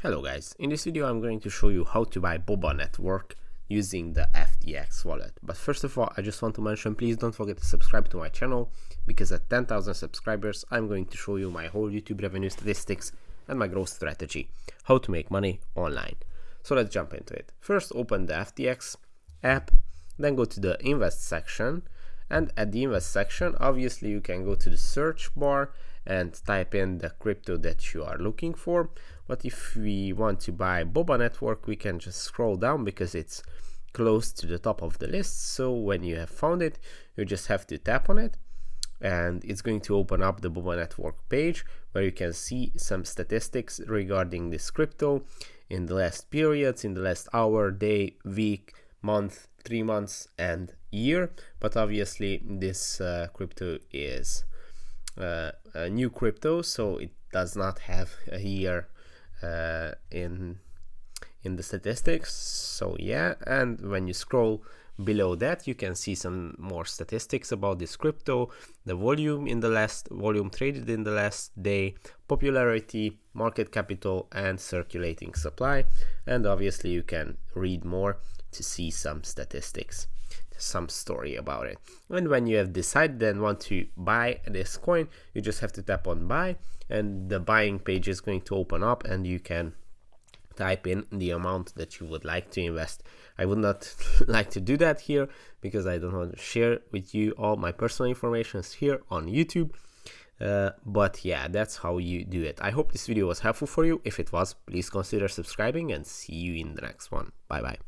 Hello guys, in this video I'm going to show you how to buy Boba Network using the FTX wallet. But first of all, I just want to mention, please don't forget to subscribe to my channel, because at 10,000 subscribers I'm going to show you my whole YouTube revenue statistics and my growth strategy, how to make money online. So let's jump into it. First, open the FTX app, then go to the invest section, and at the invest section obviously you can go to the search bar and type in the crypto that you are looking for. But if we want to buy Boba Network, we can just scroll down because it's close to the top of the list. So when you have found it, you just have to tap on it and it's going to open up the Boba Network page where you can see some statistics regarding this crypto in the last periods, in the last hour, day, week, month, 3 months and year. But obviously this crypto is a new crypto, so it does not have a year in the statistics. So yeah, and when you scroll below that, you can see some more statistics about this crypto, the volume traded in the last day, popularity, market capital and circulating supply. And obviously you can read more to see some statistics, some story about it. And when you have decided and want to buy this coin, you just have to tap on buy and the buying page is going to open up and you can type in the amount that you would like to invest. I would not like to do that here because I don't want to share with you all my personal information here on YouTube. But yeah, that's how you do it. I hope this video was helpful for you. If it was, please consider subscribing and see you in the next one. Bye bye.